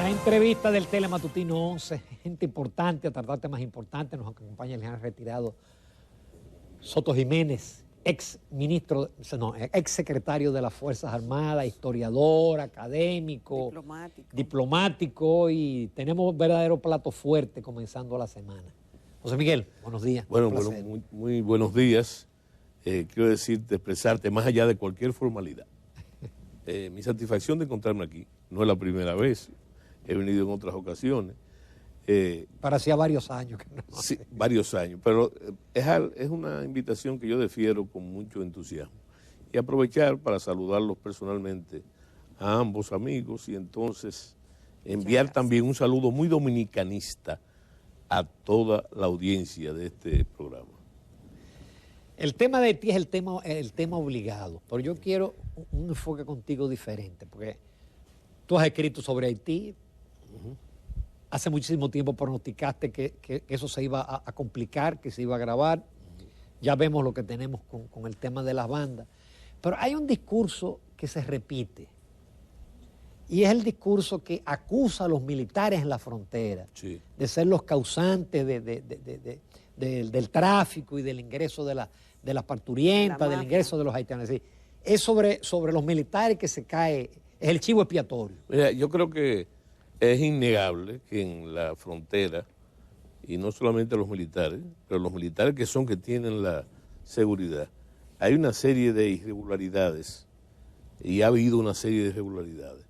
La entrevista del Telematutino 11, gente importante a tratar temas importantes, nos acompaña el general retirado Soto Jiménez, ex secretario de las Fuerzas Armadas, historiador, académico, diplomático, y tenemos un verdadero plato fuerte comenzando la semana. José Miguel, buenos días. Bueno, muy buenos días. Quiero decirte, expresarte más allá de cualquier formalidad. Mi satisfacción de encontrarme aquí, no es la primera vez, he venido en otras ocasiones. Pero hacía varios años que no. Sí, varios años, pero es una invitación que yo defiero con mucho entusiasmo. Y aprovechar para saludarlos personalmente a ambos amigos y entonces enviar también un saludo muy dominicanista a toda la audiencia de este programa. El tema de Haití es el tema obligado, pero yo quiero un enfoque contigo diferente, porque tú has escrito sobre Haití. Hace muchísimo tiempo pronosticaste que eso se iba a complicar, que se iba a agravar. Ya vemos lo que tenemos con el tema de las bandas. Pero hay un discurso que se repite, y es el discurso que acusa a los militares en la frontera de ser los causantes del tráfico y del ingreso de las parturientas, del ingreso de los haitianos. Es sobre los militares que se cae, es el chivo expiatorio. Mira, yo creo que es innegable que en la frontera, y no solamente los militares, pero los militares que tienen la seguridad, hay una serie de irregularidades, y ha habido una serie de irregularidades.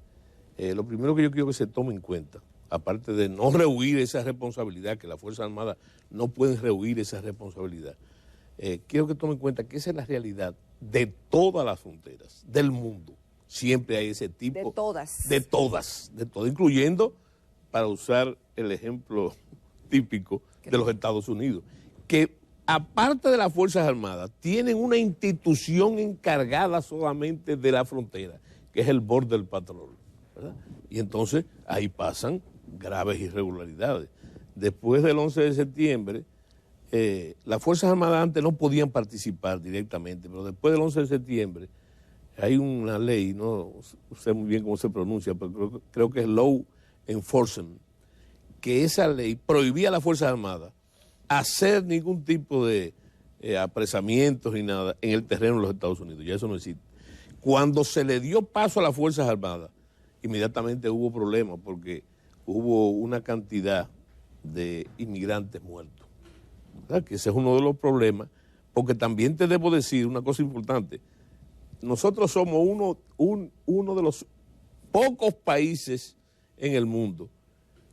Lo primero que yo quiero que se tome en cuenta, aparte de no rehuir esa responsabilidad, que las Fuerzas Armadas no pueden rehuir esa responsabilidad, quiero que tomen en cuenta que esa es la realidad de todas las fronteras del mundo. Siempre hay ese tipo. De todas, incluyendo, para usar el ejemplo típico de los Estados Unidos, que aparte de las Fuerzas Armadas, tienen una institución encargada solamente de la frontera, que es el Border Patrol, ¿verdad? Y entonces ahí pasan graves irregularidades. Después del 11 de septiembre, las Fuerzas Armadas antes no podían participar directamente, pero después del 11 de septiembre, hay una ley, no sé muy bien cómo se pronuncia, pero creo que es Law Enforcement, que esa ley prohibía a las Fuerzas Armadas hacer ningún tipo de apresamientos ni nada en el terreno de los Estados Unidos. Ya eso no existe. Cuando se le dio paso a las Fuerzas Armadas, inmediatamente hubo problemas porque hubo una cantidad de inmigrantes muertos, ¿verdad? Que ese es uno de los problemas, porque también te debo decir una cosa importante. Nosotros somos uno de los pocos países en el mundo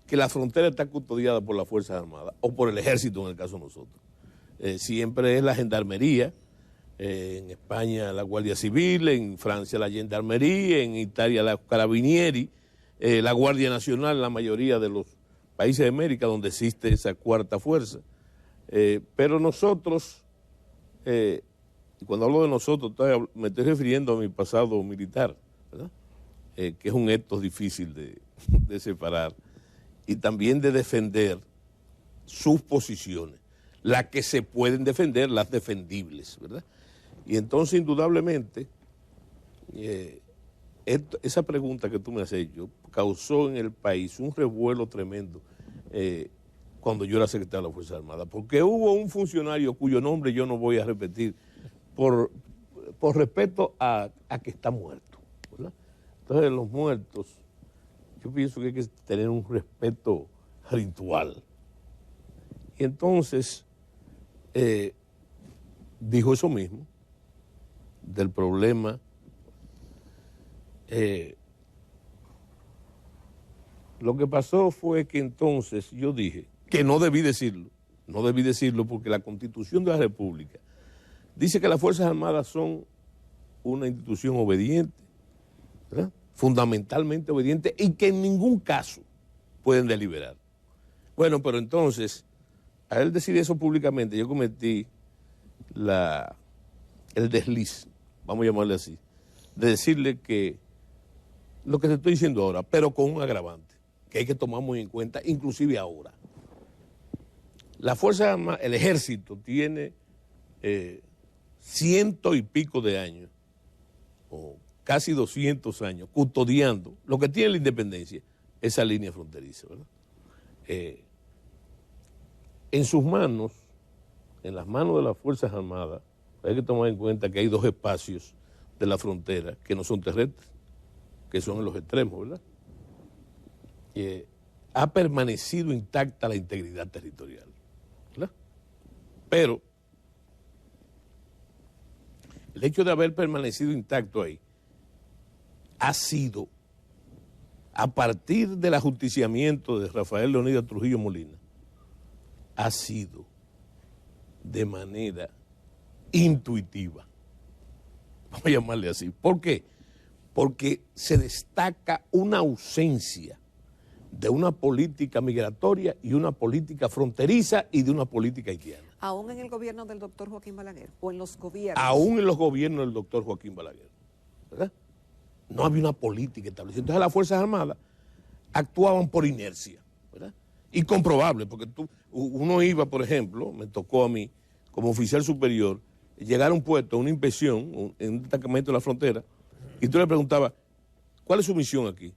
que la frontera está custodiada por las Fuerzas Armadas o por el Ejército en el caso de nosotros. Siempre es la Gendarmería, en España la Guardia Civil, en Francia la Gendarmería, en Italia la Carabinieri, la Guardia Nacional en la mayoría de los países de América donde existe esa cuarta fuerza. Pero nosotros... Y cuando hablo de nosotros, me estoy refiriendo a mi pasado militar, ¿verdad? Que es un ethos difícil de separar y también de defender sus posiciones, las que se pueden defender, las defendibles, ¿verdad? Y entonces, indudablemente, esa pregunta que tú me has hecho causó en el país un revuelo tremendo cuando yo era secretario de la Fuerza Armada, porque hubo un funcionario cuyo nombre yo no voy a repetir, por respeto a que está muerto, ¿verdad? Entonces, los muertos, yo pienso que hay que tener un respeto ritual. Y entonces, dijo eso mismo, del problema. Lo que pasó fue que entonces yo dije que no debí decirlo porque la Constitución de la República dice que las Fuerzas Armadas son una institución obediente, ¿verdad? Fundamentalmente obediente, y que en ningún caso pueden deliberar. Bueno, pero entonces, a él decir eso públicamente, yo cometí el desliz, vamos a llamarle así, de decirle que lo que te estoy diciendo ahora, pero con un agravante, que hay que tomar muy en cuenta, inclusive ahora. La Fuerza Armada, el Ejército tiene 100 y pico de años, o casi 200 años, custodiando lo que tiene la independencia, esa línea fronteriza, ¿verdad? En sus manos, en las manos de las Fuerzas Armadas, hay que tomar en cuenta que hay dos espacios de la frontera que no son terrestres, que son en los extremos, ¿verdad? Ha permanecido intacta la integridad territorial, ¿verdad? Pero el hecho de haber permanecido intacto ahí ha sido, a partir del ajusticiamiento de Rafael Leónidas Trujillo Molina, ha sido de manera intuitiva, vamos a llamarle así. ¿Por qué? Porque se destaca una ausencia de una política migratoria y una política fronteriza y de una política haitiana. ¿Aún en el gobierno del doctor Joaquín Balaguer? ¿O en los gobiernos? Aún en los gobiernos del doctor Joaquín Balaguer, ¿verdad? No había una política establecida. Entonces las Fuerzas Armadas actuaban por inercia, ¿verdad? Y comprobable, porque uno iba, por ejemplo, me tocó a mí, como oficial superior, llegar a un puesto, una inspección, en un destacamento de la frontera, y tú le preguntabas, ¿cuál es su misión aquí?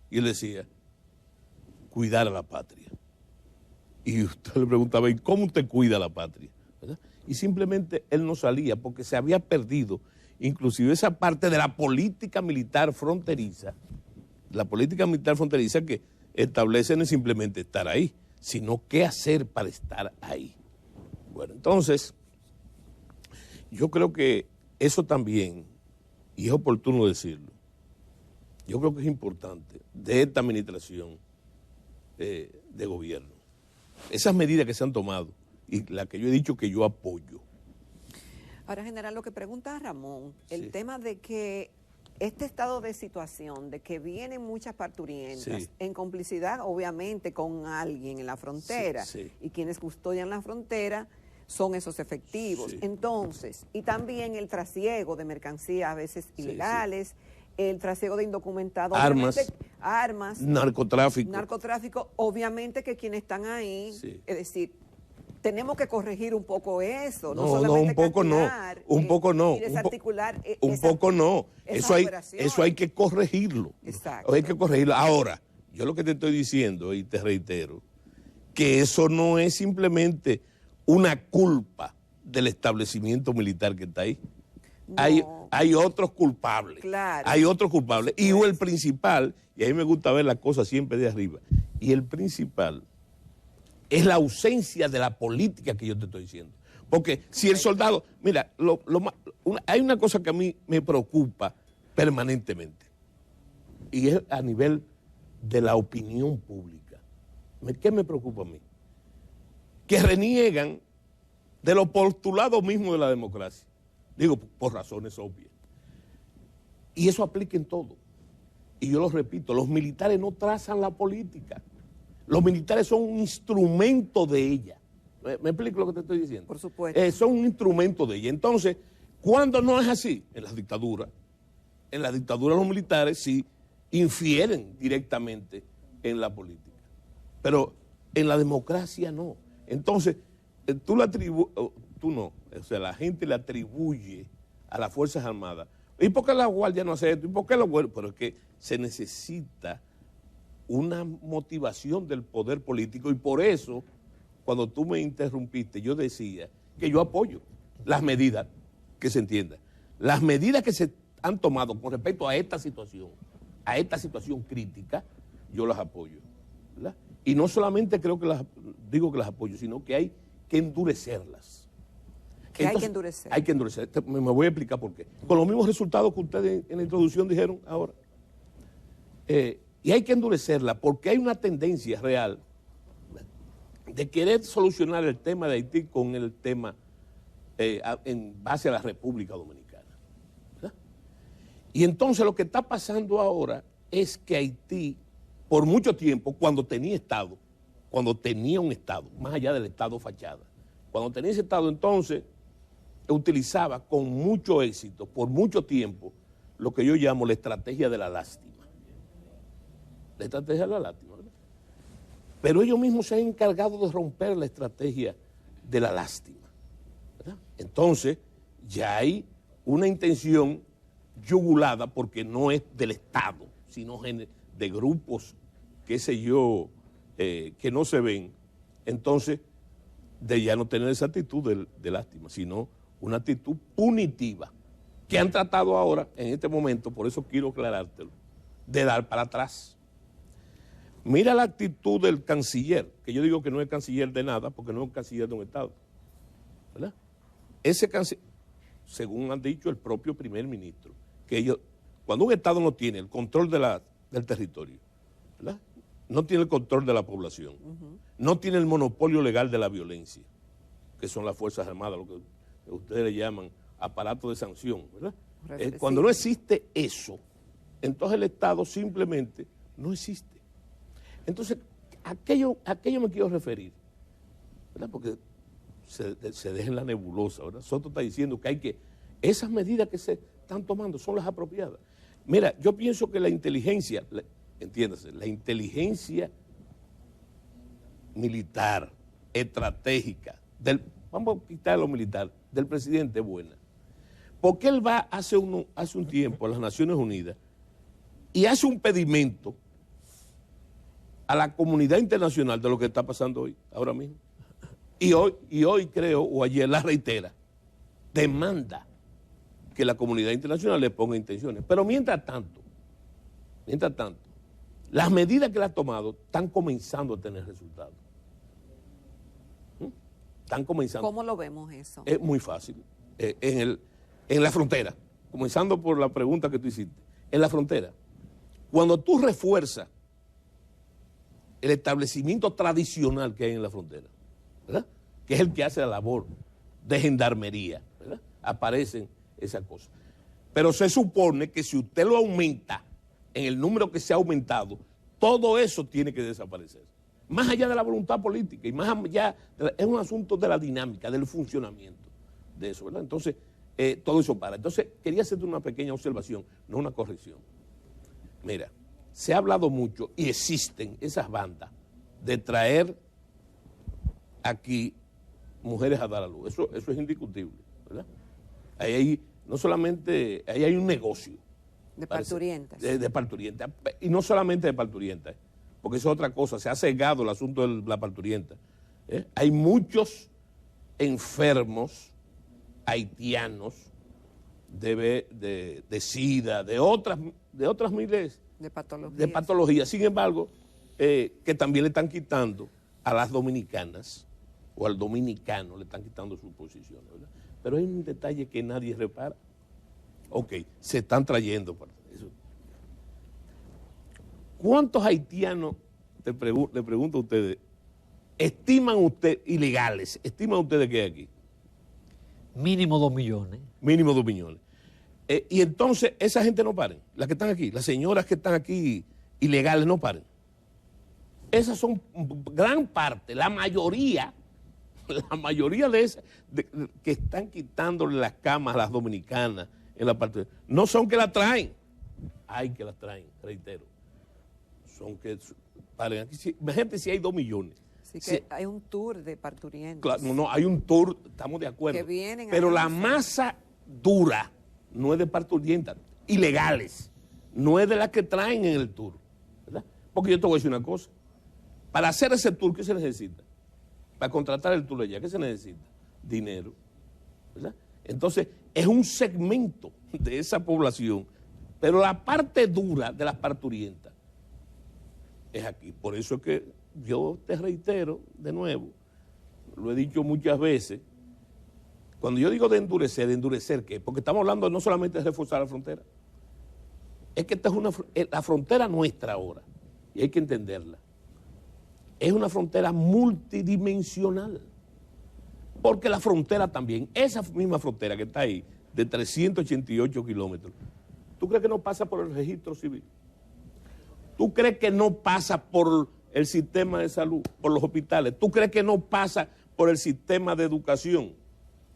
Y él decía, cuidar a la patria. Y usted le preguntaba, ¿y cómo usted cuida a la patria? ¿Verdad? Y simplemente él no salía porque se había perdido inclusive esa parte de la política militar fronteriza, que establece no es simplemente estar ahí, sino qué hacer para estar ahí. Bueno, entonces, yo creo que eso también, y es oportuno decirlo, yo creo que es importante de esta administración de gobierno. Esas medidas que se han tomado y las que yo he dicho que yo apoyo. Ahora, general, lo que pregunta Ramón, el Sí. tema de que este estado de situación, de que vienen muchas parturientas, Sí. en complicidad, obviamente, con alguien en la frontera, Sí, sí. y quienes custodian la frontera son esos efectivos. Sí. Entonces, y también el trasiego de mercancías a veces Sí, ilegales, el trasiego de indocumentados, Armas. obviamente, armas, Narcotráfico. obviamente que quienes están ahí, Sí. es decir, tenemos que corregir un poco eso. No, solamente un poco no, castigar, un poco no. y desarticular Un poco no. esas Eso hay que corregirlo. Exacto. Hay que corregirlo. Ahora, yo lo que te estoy diciendo, y te reitero, que eso no es simplemente una culpa del establecimiento militar que está ahí. No. Hay otros culpables. Claro. Hay otros culpables. Y el principal, y a mí me gusta ver las cosas siempre de arriba, y el principal es la ausencia de la política que yo te estoy diciendo. Porque si el soldado, mira, hay una cosa que a mí me preocupa permanentemente, y es a nivel de la opinión pública. ¿Qué me preocupa a mí? Que reniegan de los postulados mismos de la democracia. Digo, por razones obvias. Y eso aplica en todo. Y yo lo repito, los militares no trazan la política. Los militares son un instrumento de ella. ¿Me explico lo que te estoy diciendo? Por supuesto. Son un instrumento de ella. Entonces, ¿cuándo no es así? En las dictaduras. En las dictaduras los militares sí infieren directamente en la política. Pero en la democracia no. Entonces, tú no. O sea, la gente le atribuye a las Fuerzas Armadas. ¿Y por qué la Guardia no hace esto? ¿Y por qué lo bueno? Pero es que se necesita una motivación del poder político, y por eso, cuando tú me interrumpiste, yo decía que yo apoyo las medidas, que se entienda, las medidas que se han tomado con respecto a esta situación crítica, yo las apoyo, ¿verdad? Y no solamente digo que las apoyo, sino que hay que endurecerlas. Hay que endurecer. Hay que endurecer. Me voy a explicar por qué. Con los mismos resultados que ustedes en la introducción dijeron ahora. Y hay que endurecerla porque hay una tendencia real de querer solucionar el tema de Haití con el tema en base a la República Dominicana, ¿verdad? Y entonces lo que está pasando ahora es que Haití, por mucho tiempo, cuando tenía un Estado, más allá del Estado fachada, cuando tenía ese Estado, entonces utilizaba con mucho éxito, por mucho tiempo, lo que yo llamo la estrategia de la lástima. La estrategia de la lástima, ¿verdad? Pero ellos mismos se han encargado de romper la estrategia de la lástima, ¿verdad? Entonces, ya hay una intención yugulada, porque no es del Estado, sino de grupos qué sé yo, que no se ven, entonces de ya no tener esa actitud de lástima, sino una actitud punitiva, que han tratado ahora, en este momento, por eso quiero aclarártelo, de dar para atrás. Mira la actitud del canciller, que yo digo que no es canciller de nada, porque no es canciller de un Estado, ¿verdad? Ese canciller, según han dicho el propio primer ministro, que ellos, cuando un Estado no tiene el control del territorio, ¿verdad?, no tiene el control de la población, no tiene el monopolio legal de la violencia, que son las Fuerzas Armadas, lo que ustedes le llaman aparato de sanción, ¿verdad? Cuando no existe eso, entonces el Estado simplemente no existe. Entonces, a qué yo me quiero referir, ¿verdad? Porque se deja en la nebulosa, ¿verdad? Soto está diciendo que esas medidas que se están tomando son las apropiadas. Mira, yo pienso que la inteligencia, entiéndase, la inteligencia militar, estratégica, vamos a quitar lo militar, del presidente es buena. Porque él va hace un tiempo a las Naciones Unidas y hace un pedimento a la comunidad internacional de lo que está pasando hoy, ahora mismo. Y hoy creo, o ayer la reitera, demanda que la comunidad internacional le ponga intenciones. Pero mientras tanto, las medidas que él ha tomado están comenzando a tener resultados. Están comenzando. ¿Cómo lo vemos eso? Es muy fácil. En la frontera, comenzando por la pregunta que tú hiciste, en la frontera, cuando tú refuerzas el establecimiento tradicional que hay en la frontera, ¿verdad?, que es el que hace la labor de gendarmería, ¿verdad?, aparecen esas cosas. Pero se supone que si usted lo aumenta en el número que se ha aumentado, todo eso tiene que desaparecer. Más allá de la voluntad política y más allá, es un asunto de la dinámica, del funcionamiento de eso, ¿verdad? Entonces, todo eso para. Entonces, quería hacerte una pequeña observación, no una corrección. Mira, se ha hablado mucho y existen esas bandas de traer aquí mujeres a dar a luz. Eso es indiscutible, ¿verdad? Ahí hay, no solamente, ahí hay un negocio. De parturientas. De parturientas. Y no solamente de parturientas, porque eso es otra cosa. Se ha cegado el asunto de la parturienta. Hay muchos enfermos haitianos de SIDA, de otras miles de patologías. Sin embargo, que también le están quitando a las dominicanas o al dominicano, le están quitando su posición, ¿verdad? Pero hay un detalle que nadie repara. Ok, se están trayendo. Eso. ¿Cuántos haitianos, le pregunto a ustedes, estiman ustedes que hay aquí? Mínimo 2 millones. Mínimo 2 millones. Y entonces esa gente no paren, las que están aquí, las señoras que están aquí ilegales no paren. Esas son gran parte, la mayoría de esas que están quitándole las camas a las dominicanas en la parte no son que las traen, hay que las traen, reitero. Son que paren aquí. Imagínate si hay 2 millones. Así que hay un tour de parturientos. Claro, no, hay un tour, estamos de acuerdo. Que vienen pero la masa dura no es de parturientas, ilegales, no es de las que traen en el tour, ¿verdad? Porque yo te voy a decir una cosa, para hacer ese tour, ¿qué se necesita? Para contratar el tour allá, ¿qué se necesita? Dinero, ¿verdad? Entonces, es un segmento de esa población, pero la parte dura de las parturientas es aquí. Por eso es que yo te reitero de nuevo, lo he dicho muchas veces, cuando yo digo de endurecer ¿qué? Porque estamos hablando no solamente de reforzar la frontera, es que esta es la frontera nuestra ahora, y hay que entenderla, es una frontera multidimensional, porque la frontera también, esa misma frontera que está ahí, de 388 kilómetros, ¿tú crees que no pasa por el registro civil? ¿Tú crees que no pasa por el sistema de salud, por los hospitales? ¿Tú crees que no pasa por el sistema de educación?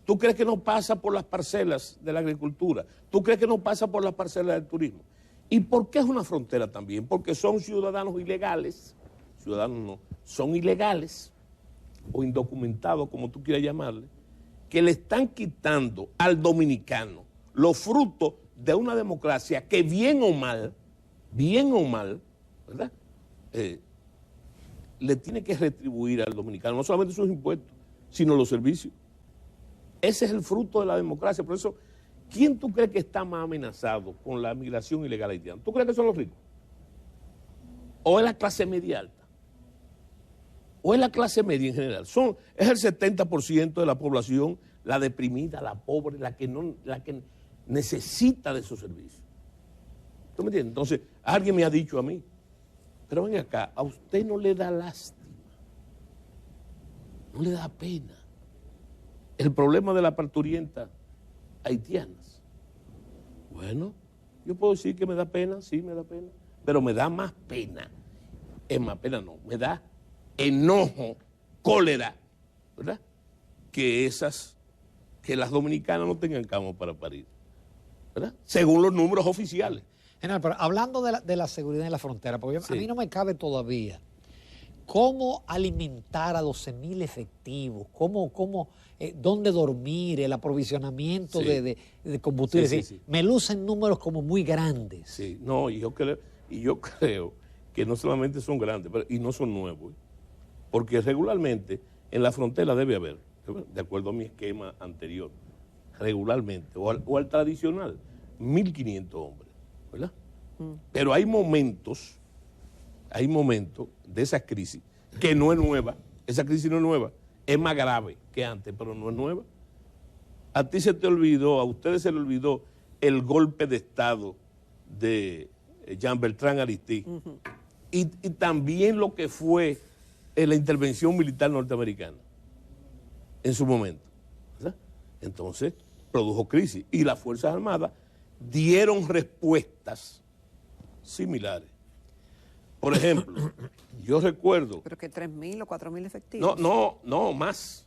¿Tú crees que no pasa por las parcelas de la agricultura? ¿Tú crees que no pasa por las parcelas del turismo? ¿Y por qué es una frontera también? Porque son ciudadanos ilegales, son ilegales o indocumentados, como tú quieras llamarle, que le están quitando al dominicano los frutos de una democracia que bien o mal, ¿verdad?, le tiene que retribuir al dominicano no solamente sus impuestos, sino los servicios. Ese es el fruto de la democracia. Por eso, ¿quién tú crees que está más amenazado con la migración ilegal haitiana? ¿Tú crees que son los ricos? ¿O es la clase media alta? ¿O es la clase media en general? Es el 70% de la población, la deprimida, la pobre, la que necesita de esos servicios. ¿Tú me entiendes? Entonces, alguien me ha dicho a mí, pero ven acá, a usted no le da lástima, no le da pena el problema de las parturientas haitianas. Bueno, yo puedo decir que me da pena, sí me da pena, pero me da más pena, me da enojo, cólera, ¿verdad? Que las dominicanas no tengan cama para parir, ¿verdad? Según los números oficiales. General, pero hablando de la seguridad en la frontera, porque Sí. a mí no me cabe todavía cómo alimentar a 12.000 efectivos, dónde dormir, el aprovisionamiento Sí. de combustible. Sí, Es sí, decir, sí. me lucen números como muy grandes. Sí, no, y yo creo que no solamente son grandes, y no son nuevos, porque regularmente en la frontera debe haber, de acuerdo a mi esquema anterior, regularmente, o al tradicional, 1.500 hombres, ¿verdad? Pero hay momentos de esa crisis que no es nueva, esa crisis no es nueva, es más grave que antes, pero no es nueva. A ti se te olvidó, a ustedes se les olvidó el golpe de Estado de Jean Bertrand Aristide y también lo que fue la intervención militar norteamericana en su momento, ¿verdad? Entonces produjo crisis y las Fuerzas Armadas dieron respuestas similares. Por ejemplo, yo recuerdo... Pero que 3.000 o 4.000 efectivos. No, más.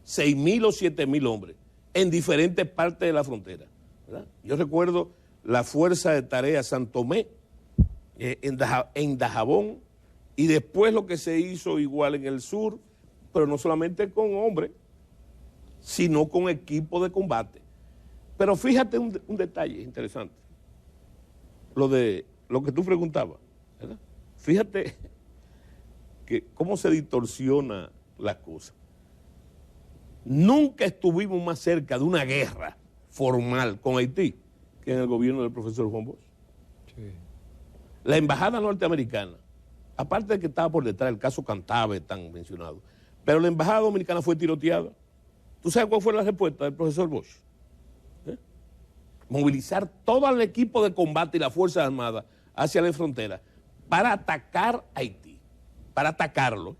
6.000 o 7.000 hombres en diferentes partes de la frontera, ¿verdad? Yo recuerdo la Fuerza de Tarea San Tomé en Dajabón y después lo que se hizo igual en el sur, pero no solamente con hombres, sino con equipos de combate. Pero fíjate un detalle interesante, lo que tú preguntabas, ¿verdad? Fíjate que cómo se distorsiona la cosa. Nunca estuvimos más cerca de una guerra formal con Haití que en el gobierno del profesor Juan Bosch. Sí. La embajada norteamericana, aparte de que estaba por detrás el caso Cantave tan mencionado, pero la embajada dominicana fue tiroteada. ¿Tú sabes cuál fue la respuesta del profesor Bosch? Movilizar todo el equipo de combate y las Fuerzas Armadas hacia la frontera para atacar a Haití, para atacarlo.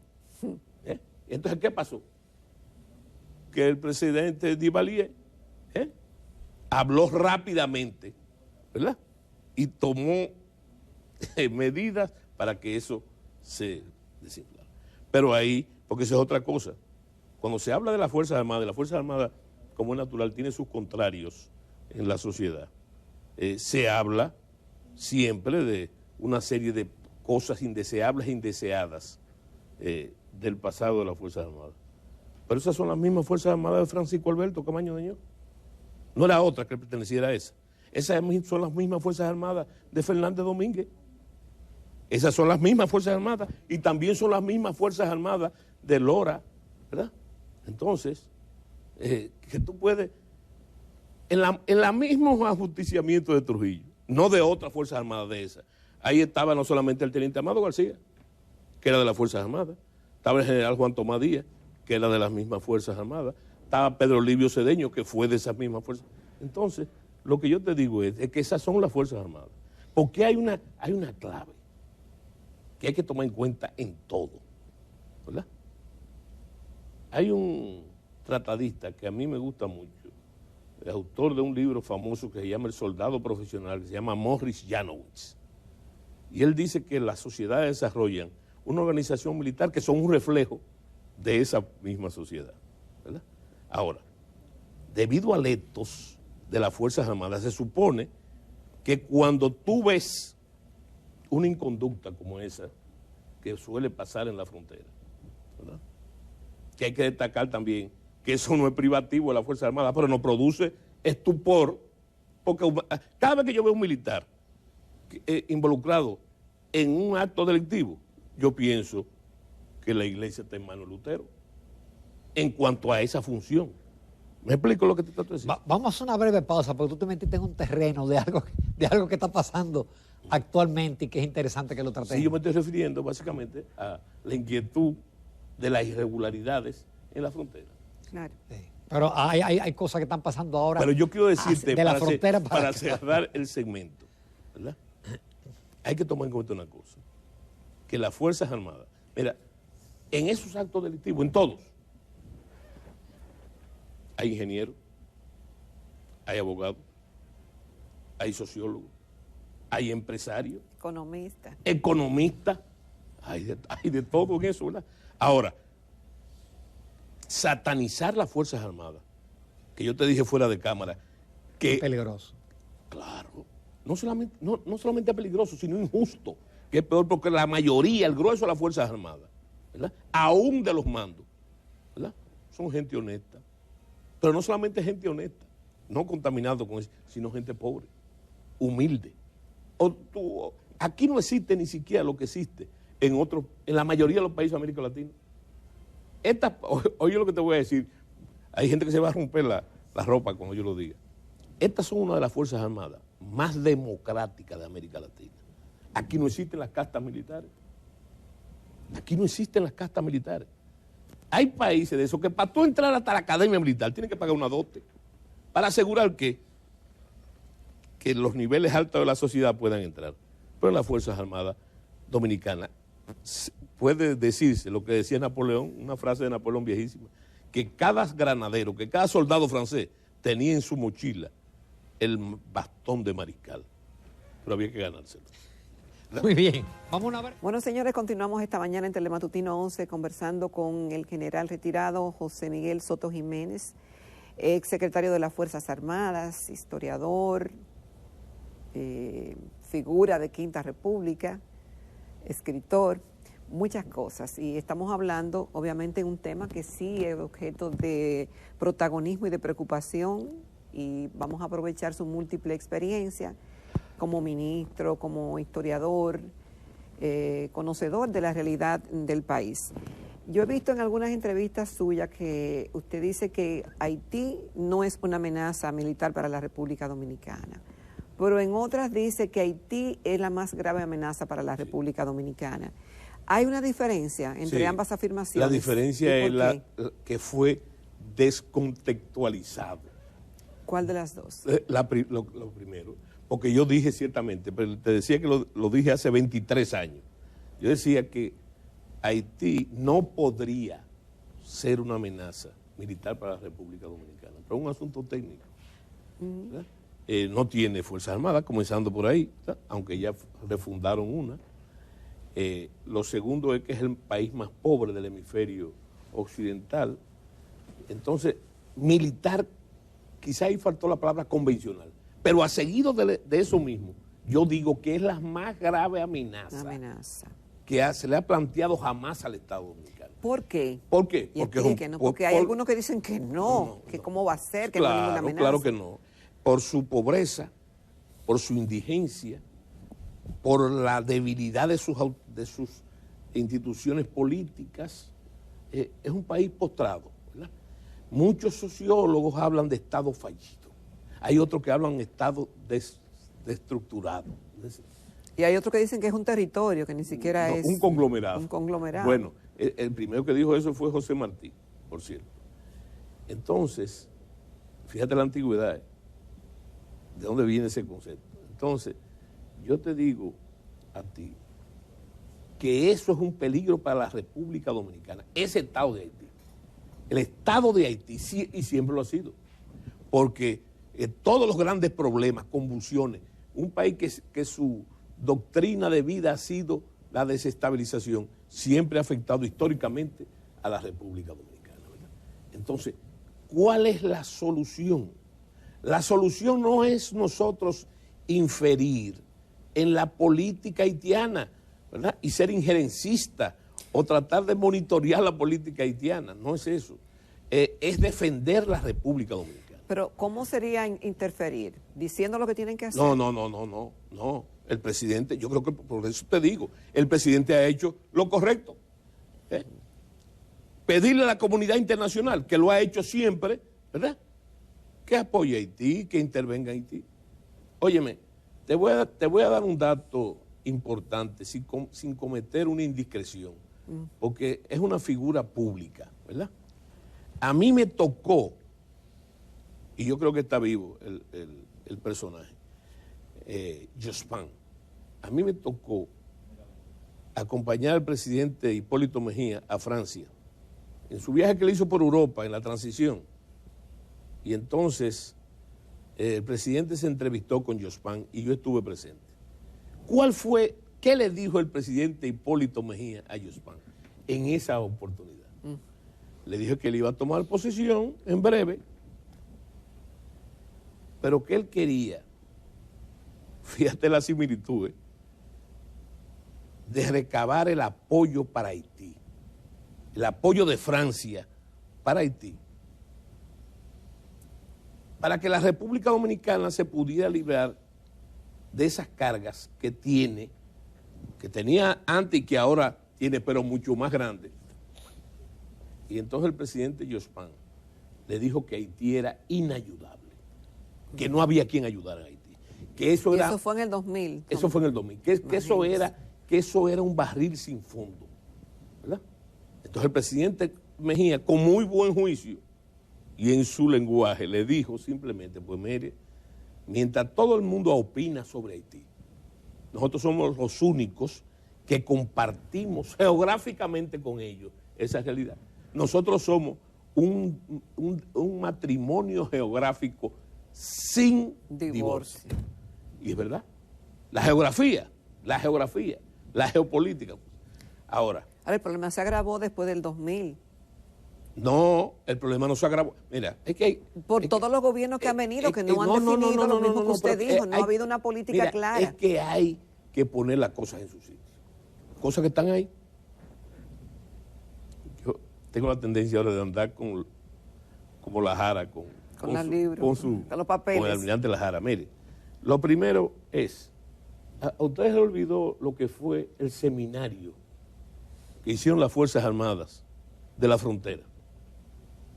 Entonces, ¿qué pasó? Que el presidente Duvalier habló rápidamente, ¿verdad? Y tomó medidas para que eso se desinflara. Pero ahí, porque eso es otra cosa, cuando se habla de las Fuerzas Armadas, la Fuerza Armada, como es natural, tiene sus contrarios en la sociedad. Se habla siempre de una serie de cosas indeseables e indeseadas del pasado de las Fuerzas Armadas. Pero esas son las mismas Fuerzas Armadas de Francisco Alberto Camaño Deñó. No era otra que perteneciera a esa. Esas son las mismas Fuerzas Armadas de Fernández Domínguez. Esas son las mismas Fuerzas Armadas y también son las mismas Fuerzas Armadas de Lora, ¿verdad? Entonces, que tú puedes, en la mismo ajusticiamiento de Trujillo, no de otras Fuerzas Armadas de esas, ahí estaba no solamente el teniente Amado García, que era de las Fuerzas Armadas, estaba el general Juan Tomás Díaz, que era de las mismas Fuerzas Armadas, estaba Pedro Livio Cedeño, que fue de esas mismas fuerzas. Entonces, lo que yo te digo es que esas son las Fuerzas Armadas. Porque hay una clave que hay que tomar en cuenta en todo, ¿verdad? Hay un tratadista que a mí me gusta mucho, el autor de un libro famoso que se llama El Soldado Profesional, que se llama Morris Janowitz. Y él dice que las sociedades desarrollan una organización militar que son un reflejo de esa misma sociedad, ¿verdad? Ahora, debido al ethos de las Fuerzas Armadas, se supone que cuando tú ves una inconducta como esa que suele pasar en la frontera, ¿verdad? Que hay que destacar también que eso no es privativo de las Fuerzas Armadas, pero nos produce estupor, porque cada vez que yo veo un militar involucrado en un acto delictivo, yo pienso que la iglesia está en manos de Lutero en cuanto a esa función. ¿Me explico lo que te trato de decir? Vamos a hacer una breve pausa porque tú te metiste en un terreno de algo que está pasando actualmente y que es interesante que lo tratemos. Sí, yo me estoy refiriendo básicamente a la inquietud de las irregularidades en la frontera. Claro. Sí. Pero hay cosas que están pasando ahora. Pero yo quiero decirte, de la frontera para cerrar el segmento, ¿verdad? Hay que tomar en cuenta una cosa, que las Fuerzas Armadas, mira, en esos actos delictivos, en todos, hay ingenieros, hay abogados, hay sociólogos, hay empresarios, economistas, hay de todo en eso, ¿verdad? Ahora, satanizar las Fuerzas Armadas, que yo te dije fuera de cámara, que es peligroso. Claro, no solamente es peligroso, sino injusto, que es peor porque la mayoría, el grueso de las Fuerzas Armadas, ¿verdad?, aún de los mandos, ¿verdad?, son gente honesta. Pero no solamente gente honesta, no contaminado con eso, sino gente pobre, humilde. Aquí no existe ni siquiera lo que existe en la mayoría de los países de América Latina. Oye lo que te voy a decir, hay gente que se va a romper la ropa cuando yo lo diga. Estas son una de las Fuerzas Armadas más democráticas de América Latina. Aquí no existen las castas militares. Aquí no existen las castas militares. Hay países de esos que para tú entrar hasta la academia militar tienes que pagar una dote para asegurar que los niveles altos de la sociedad puedan entrar. Pero en las Fuerzas Armadas Dominicanas puede decirse lo que decía Napoleón, una frase de Napoleón viejísima, que cada granadero, que cada soldado francés tenía en su mochila el bastón de mariscal. Pero había que ganárselo. Muy bien, vamos a ver. Bueno, señores, continuamos esta mañana en Telematutino 11 conversando con el general retirado José Miguel Soto Jiménez, ex secretario de las Fuerzas Armadas, historiador, figura de Quinta República, escritor, muchas cosas. Y estamos hablando, obviamente, de un tema que sí es objeto de protagonismo y de preocupación, y vamos a aprovechar su múltiple experiencia como ministro, como historiador, conocedor de la realidad del país. Yo he visto en algunas entrevistas suyas que usted dice que Haití no es una amenaza militar para la República Dominicana, pero en otras dice que Haití es la más grave amenaza para la República Dominicana. ¿Hay una diferencia entre ambas afirmaciones? La diferencia es que fue descontextualizado. ¿Cuál de las dos? Lo primero, porque yo dije ciertamente, pero te decía que lo dije hace 23 años. Yo decía que Haití no podría ser una amenaza militar para la República Dominicana, pero es un asunto técnico. No tiene Fuerzas Armadas, comenzando por ahí, aunque ya refundaron una. Lo segundo es que es el país más pobre del hemisferio occidental. Entonces, militar, quizá ahí faltó la palabra convencional, pero a seguido de eso mismo, yo digo que es la más grave amenaza que se le ha planteado jamás al Estado Dominicano. ¿Por qué? ¿Por qué? Porque hay algunos que dicen que no, que cómo va a ser, que no hay ninguna amenaza. Claro que no. Por su pobreza, por su indigencia, por la debilidad de sus instituciones políticas, es un país postrado, ¿verdad? Muchos sociólogos hablan de Estado fallido, hay otros que hablan de Estado desestructurado. Y hay otros que dicen que es un territorio, que ni siquiera es... Un conglomerado. Un conglomerado. Bueno, el primero que dijo eso fue José Martí, por cierto. Entonces, fíjate la antigüedad, ¿de dónde viene ese concepto? Entonces, yo te digo a ti que eso es un peligro para la República Dominicana, ese Estado de Haití. El Estado de Haití, sí, y siempre lo ha sido, porque todos los grandes problemas, convulsiones, un país que su doctrina de vida ha sido la desestabilización, siempre ha afectado históricamente a la República Dominicana, ¿verdad? Entonces, ¿cuál es la solución? La solución no es nosotros inferir en la política haitiana, ¿verdad?, y ser injerencista o tratar de monitorear la política haitiana, no es eso. Es defender la República Dominicana. Pero, ¿cómo sería interferir? ¿Diciendo lo que tienen que hacer? No. el presidente, yo creo que por eso te digo, el presidente ha hecho lo correcto. Pedirle a la comunidad internacional, que lo ha hecho siempre, ¿verdad?, que apoye a Haití, que intervenga en Haití. Óyeme, te voy a dar un dato importante, sin cometer una indiscreción, porque es una figura pública, ¿verdad? A mí me tocó, y yo creo que está vivo el personaje, Jospin. A mí me tocó acompañar al presidente Hipólito Mejía a Francia, en su viaje que le hizo por Europa, en la transición. Y entonces el presidente se entrevistó con Jospin y yo estuve presente. ¿Qué le dijo el presidente Hipólito Mejía a Jospin en esa oportunidad? Le dijo que él iba a tomar posesión en breve, pero que él quería, fíjate la similitud, de recabar el apoyo para Haití, el apoyo de Francia para Haití, para que la República Dominicana se pudiera librar de esas cargas que tenía antes y que ahora tiene, pero mucho más grande. Y entonces el presidente Jospin le dijo que Haití era inayudable, que no había quien ayudara a Haití. Que eso era, eso fue en el 2000. Eso fue en el 2000, que eso era un barril sin fondo, ¿verdad? Entonces el presidente Mejía, con muy buen juicio y en su lenguaje, le dijo simplemente, pues mire, mientras todo el mundo opina sobre Haití, nosotros somos los únicos que compartimos geográficamente con ellos esa realidad. Nosotros somos un matrimonio geográfico sin divorcio. Y es verdad. La geografía, la geopolítica. Ahora, el problema se agravó después del 2000. No, el problema no se agravó. Mira, es que todos los gobiernos que han venido, que no han definido lo mismo que usted dijo, no ha habido una política clara. Es que hay que poner las cosas en su sitio. Cosas que están ahí. Yo tengo la tendencia ahora de andar como la Jara, con los papeles. Con el almirante La Jara. Mire, lo primero es, a ustedes se olvidó lo que fue el seminario que hicieron las Fuerzas Armadas de la frontera.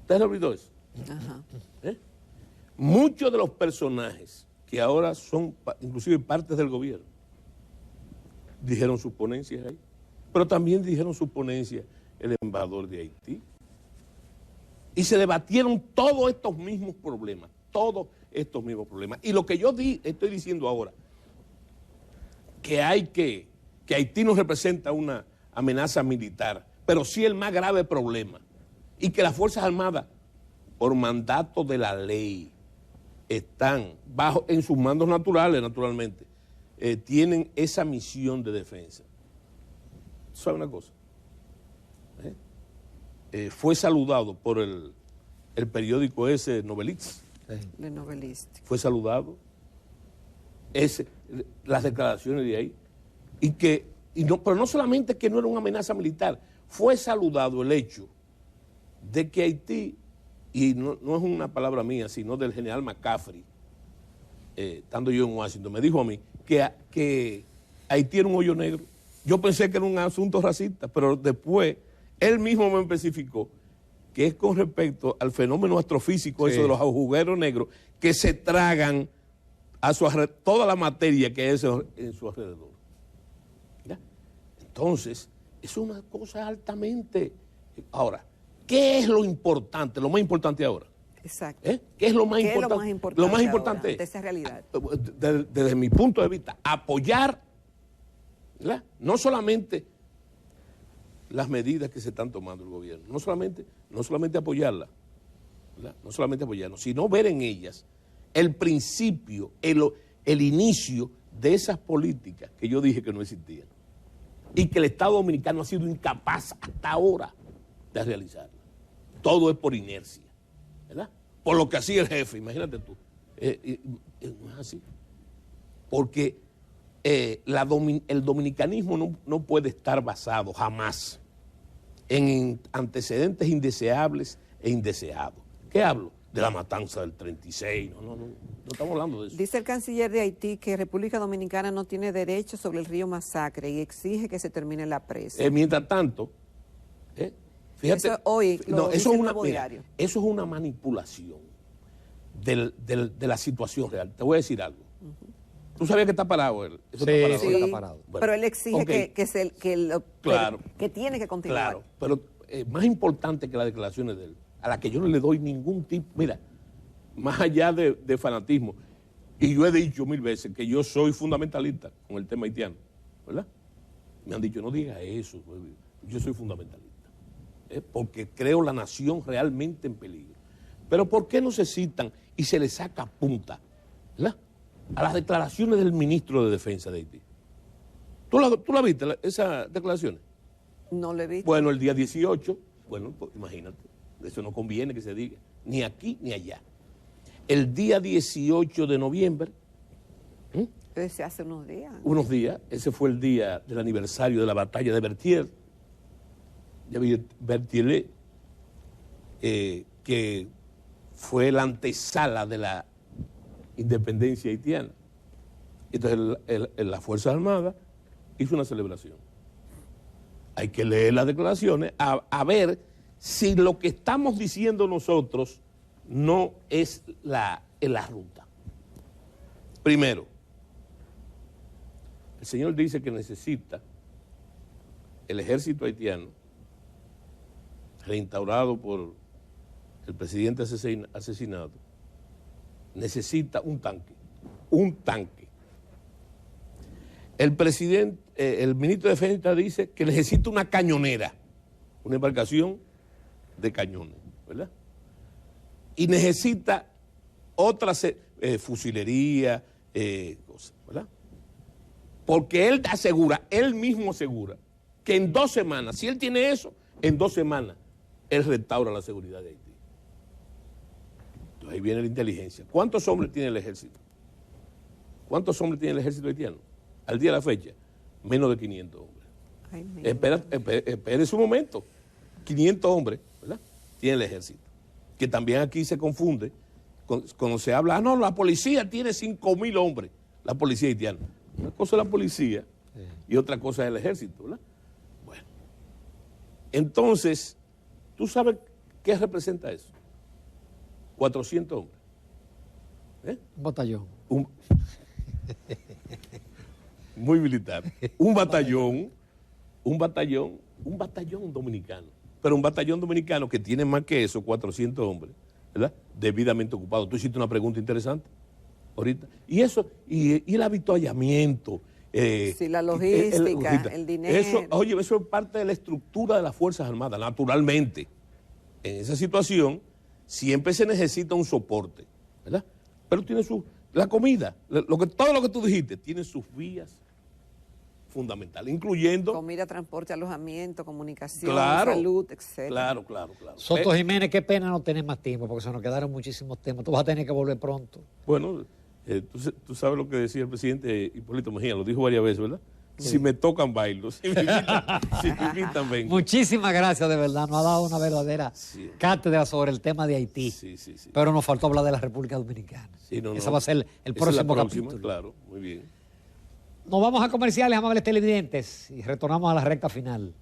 ¿Ustedes se olvidó eso? Ajá. Muchos de los personajes que ahora son inclusive partes del gobierno dijeron sus ponencias ahí, pero también dijeron sus ponencias el embajador de Haití. Y se debatieron todos estos mismos problemas. Y lo que yo estoy diciendo ahora, que Haití no representa una amenaza militar, pero sí el más grave problema, y que las Fuerzas Armadas, por mandato de la ley, están en sus mandos naturales, naturalmente, tienen esa misión de defensa. ¿Sabe una cosa? Fue saludado por el periódico ese, Novelist. De Novelist. Fue saludado. Las declaraciones de ahí. Pero no solamente que no era una amenaza militar, fue saludado el hecho de que Haití, y no es una palabra mía, sino del general McCaffrey, estando yo en Washington, me dijo a mí que Haití era un hoyo negro. Yo pensé que era un asunto racista, pero después él mismo me especificó que es con respecto al fenómeno astrofísico, eso de los agujeros negros, que se tragan a toda la materia que es en su alrededor. ¿Ya? Entonces, es una cosa altamente... Ahora, ¿qué es lo importante? Lo más importante ahora. Exacto. ¿Qué es lo más importante? Lo más importante de esa realidad. Desde mi punto de vista, apoyar, ¿verdad?, no solamente las medidas que se están tomando el gobierno, no solamente apoyarlas, ¿verdad?, no solamente apoyarlas, sino ver en ellas el principio, el inicio de esas políticas que yo dije que no existían y que el Estado Dominicano ha sido incapaz hasta ahora de realizarlas. Todo es por inercia, ¿verdad? Por lo que hacía el jefe, imagínate tú. No es así. Porque el dominicanismo no puede estar basado jamás en antecedentes indeseables e indeseados. ¿Qué hablo? de la matanza del 36, no estamos hablando de eso. Dice el canciller de Haití que República Dominicana no tiene derecho sobre el río Masacre y exige que se termine la presa. Mientras tanto, fíjate, eso hoy lo dice eso es el una, Nuevo Diario. Eso es una manipulación de la situación real. Te voy a decir algo. ¿Tú sabías que está parado él? Eso Sí, está parado. sí, está parado. Bueno, pero él exige ok. que tiene que continuar. Claro, pero más importante que las declaraciones de él, a la que yo no le doy ningún tipo, mira, más allá de fanatismo, y yo he dicho 1000 veces que yo soy fundamentalista con el tema haitiano, ¿verdad? Me han dicho, no diga eso, yo soy fundamentalista, porque creo la nación realmente en peligro. Pero ¿por qué no se citan y se le saca punta, ¿verdad?, a las declaraciones del ministro de Defensa de Haití? ¿Tú la viste, esas declaraciones? No lo he visto. Bueno, el día 18, bueno, pues imagínate, eso no conviene que se diga, ni aquí ni allá. El día 18 de noviembre, Entonces, hace unos días. unos días, ese fue el día del aniversario de la batalla de Berthier, Berthier, que fue la antesala de la independencia haitiana. Entonces las Fuerzas Armadas hizo una celebración. Hay que leer las declaraciones a ver si lo que estamos diciendo nosotros no es la ruta. Primero, el señor dice que necesita el ejército haitiano, reinstaurado por el presidente asesinado, necesita un tanque. El ministro de Defensa dice que necesita una cañonera, una embarcación de cañones, ¿verdad? Y necesita otra fusilería, cosas, ¿verdad? Porque él mismo asegura que en 2 semanas, si él tiene eso, en 2 semanas, él restaura la seguridad de Haití. Entonces ahí viene la inteligencia. ¿Cuántos hombres tiene el ejército? ¿Cuántos hombres tiene el ejército haitiano? Al día de la fecha, menos de 500 hombres. Ay, Espérese un momento. 500 hombres, ¿verdad?, tiene el ejército. Que también aquí se confunde cuando se habla, no, la policía tiene 5.000 hombres, la policía haitiana. Una cosa es la policía y otra cosa es el ejército, ¿verdad? Bueno, entonces, ¿tú sabes qué representa eso? 400 hombres. Un batallón. Muy militar. Un batallón dominicano. Pero un batallón dominicano que tiene más que eso, 400 hombres, ¿verdad?, debidamente ocupados. Tú hiciste una pregunta interesante ahorita. Y eso, y el avituallamiento. Sí, la logística, el dinero. Eso es parte de la estructura de las Fuerzas Armadas, naturalmente. En esa situación siempre se necesita un soporte, ¿verdad? Pero tiene la comida, todo lo que tú dijiste, tiene sus vías fundamentales, incluyendo... Comida, transporte, alojamiento, comunicación, Claro, salud, etc. Claro. Soto Jiménez, qué pena no tener más tiempo, porque se nos quedaron muchísimos temas. Tú vas a tener que volver pronto. Bueno, tú sabes lo que decía el presidente Hipólito Mejía, lo dijo varias veces, ¿verdad? Sí. Si me tocan, bailo. Si me invitan, vengo. Muchísimas gracias, de verdad. Nos ha dado una verdadera cátedra sobre el tema de Haití. Sí. Pero nos faltó hablar de la República Dominicana. Sí, Ese va a ser el próximo capítulo. Claro, muy bien. Nos vamos a comerciales, amables televidentes, y retornamos a la recta final.